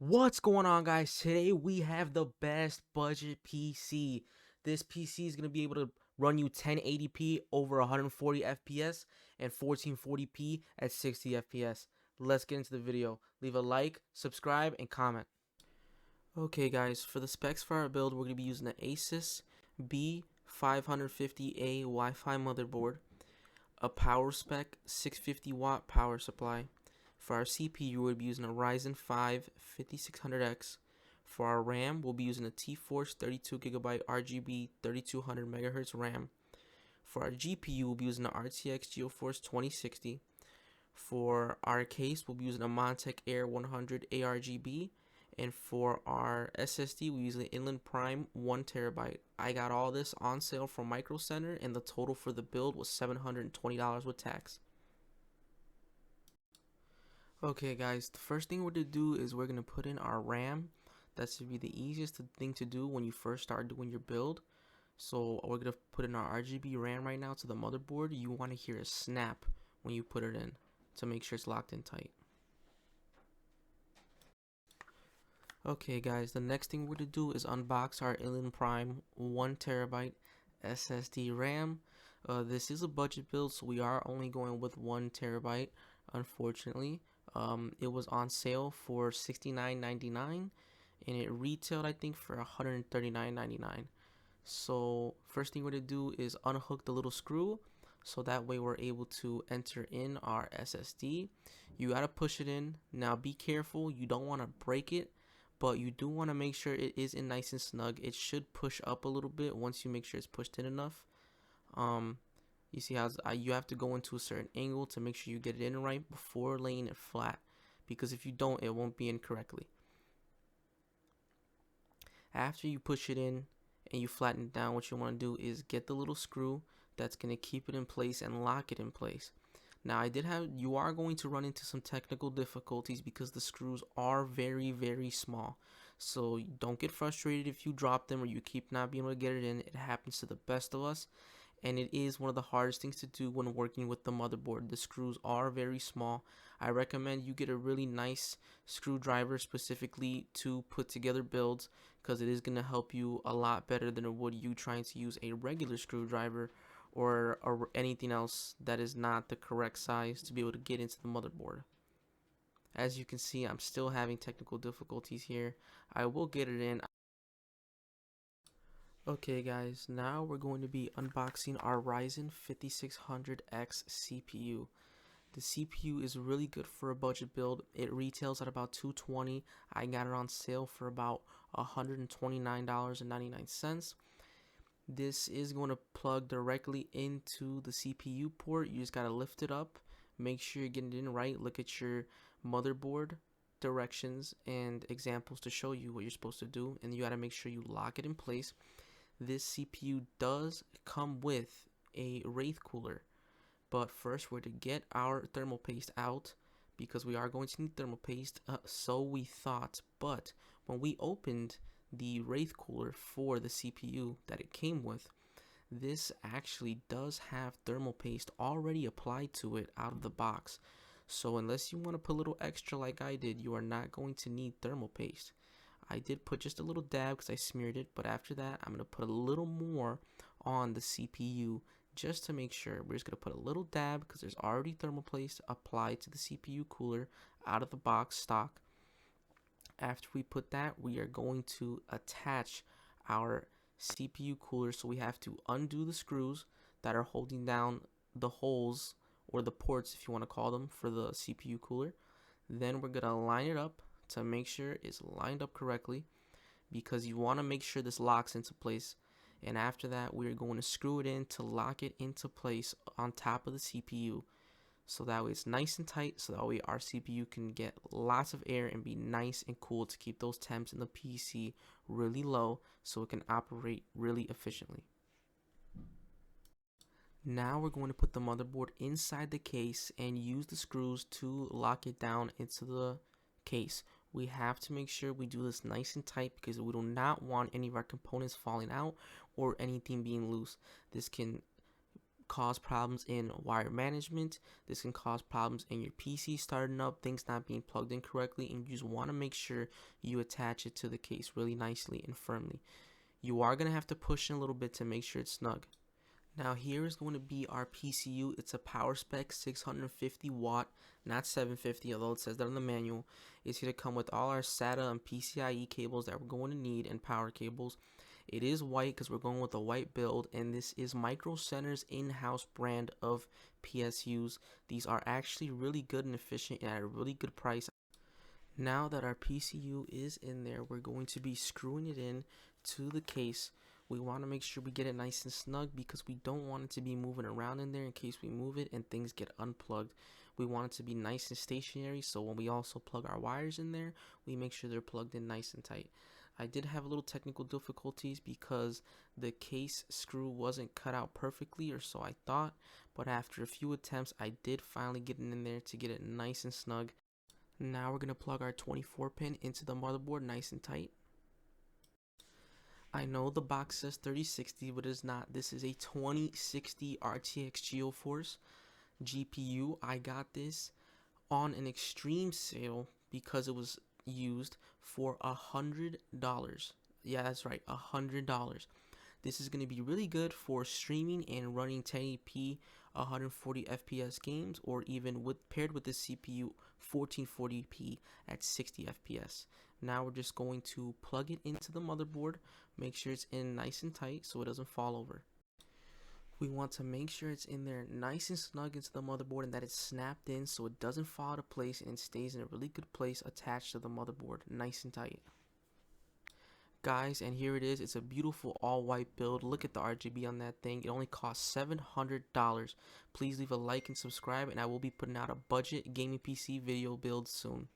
What's going on, guys? Today we have the best budget PC. This PC is going to be able to run you 1080p over 140 FPS and 1440p at 60 FPS. Let's get into the video. Leave a like, subscribe, and comment. Okay, guys, for the specs for our build, we're going to be using the Asus B550A Wi-Fi motherboard, a power spec 650 watt power supply. For our CPU, we'll be using a Ryzen 5 5600X. For our RAM, we'll be using a T-Force 32GB RGB 3200 MHz RAM. For our GPU, we'll be using the RTX GeForce 2060. For our case, we'll be using a Montech Air 100 ARGB. And for our SSD, we use the Inland Prime 1TB. I got all this on sale from Micro Center, and the total for the build was $720 with tax. Okay, guys, the first thing we're going to do is we're going to put in our RAM. That's to be the easiest thing to do when you first start doing your build. So we're going to put in our RGB RAM right now to the motherboard. You want to hear a snap when you put it in to make sure it's locked in tight. Okay, guys, the next thing we're going to do is unbox our Inland Prime 1TB SSD RAM. This is a budget build, so we are only going with 1TB, unfortunately. It was on sale for $69.99 and it retailed, I think, for $139.99. So first thing we're going to do is unhook the little screw, so that way we're able to enter in our SSD. You got to push it in. Now be careful, you don't want to break it, but you do want to make sure it is in nice and snug. It should push up a little bit once you make sure it's pushed in enough. You see how you have to go into a certain angle to make sure you get it in right before laying it flat, because if you don't, it won't be in correctly. After you push it in and you flatten it down, what you want to do is get the little screw that's going to keep it in place and lock it in place. Now, you are going to run into some technical difficulties because the screws are very, very small. So don't get frustrated if you drop them or you keep not being able to get it in. It happens to the best of us, and it is one of the hardest things to do when working with the motherboard. The screws are very small. I recommend you get a really nice screwdriver specifically to put together builds, because it is going to help you a lot better than it would you trying to use a regular screwdriver or anything else that is not the correct size to be able to get into the motherboard. As you can see, I'm still having technical difficulties here. I will get it in. Okay, guys, now we're going to be unboxing our Ryzen 5600X CPU. The CPU is really good for a budget build. It retails at about $220. I got it on sale for about $129.99. This is going to plug directly into the CPU port. You just got to lift it up, make sure you're getting it in right, look at your motherboard directions and examples to show you what you're supposed to do, and you got to make sure you lock it in place. This CPU does come with a Wraith cooler, but first we're to get our thermal paste out, because we are going to need thermal paste, so we thought. But when we opened the Wraith cooler for the CPU that it came with, this actually does have thermal paste already applied to it out of the box. So unless you want to put a little extra like I did, you are not going to need thermal paste. I did put just a little dab because I smeared it, but after that I'm going to put a little more on the CPU just to make sure. We're just going to put a little dab because there's already thermal paste applied to the CPU cooler out of the box stock. After we put that, we are going to attach our CPU cooler, so we have to undo the screws that are holding down the holes, or the ports if you want to call them, for the CPU cooler. Then we're going to line it up to make sure it's lined up correctly, because you want to make sure this locks into place. And after that, we're going to screw it in to lock it into place on top of the CPU, so that way it's nice and tight, so that way our CPU can get lots of air and be nice and cool to keep those temps in the PC really low so it can operate really efficiently. Now we're going to put the motherboard inside the case and use the screws to lock it down into the case. We have to make sure we do this nice and tight, because we do not want any of our components falling out or anything being loose. This can cause problems in wire management. This can cause problems in your PC starting up, things not being plugged in correctly, and you just want to make sure you attach it to the case really nicely and firmly. You are going to have to push in a little bit to make sure it's snug. Now here is going to be our PCU. It's a PowerSpec 650 watt, not 750, although it says that on the manual. It's going to come with all our SATA and PCIe cables that we're going to need and power cables. It is white because we're going with a white build, and this is Micro Center's in-house brand of PSUs. These are actually really good and efficient and at a really good price. Now that our PCU is in there, we're going to be screwing it in to the case. We want to make sure we get it nice and snug because we don't want it to be moving around in there in case we move it and things get unplugged. We want it to be nice and stationary, so when we also plug our wires in there, we make sure they're plugged in nice and tight. I did have a little technical difficulties because the case screw wasn't cut out perfectly, or so I thought, but after a few attempts I did finally get it in there to get it nice and snug. Now we're going to plug our 24 pin into the motherboard nice and tight. I know the box says 3060, but it's not. This is a 2060 RTX GeForce GPU. I got this on an extreme sale because it was used for $100. Yeah, that's right, $100. This is going to be really good for streaming and running 1080p 140 FPS games, or even paired with the CPU 1440p at 60 FPS. Now we're just going to plug it into the motherboard, make sure it's in nice and tight so it doesn't fall over. We want to make sure it's in there nice and snug into the motherboard and that it's snapped in so it doesn't fall out of place and it stays in a really good place attached to the motherboard, nice and tight. Guys, and here it is. It's a beautiful all white build. Look at the RGB on that thing. It only costs $700. Please leave a like and subscribe, and I will be putting out a budget gaming PC video build soon.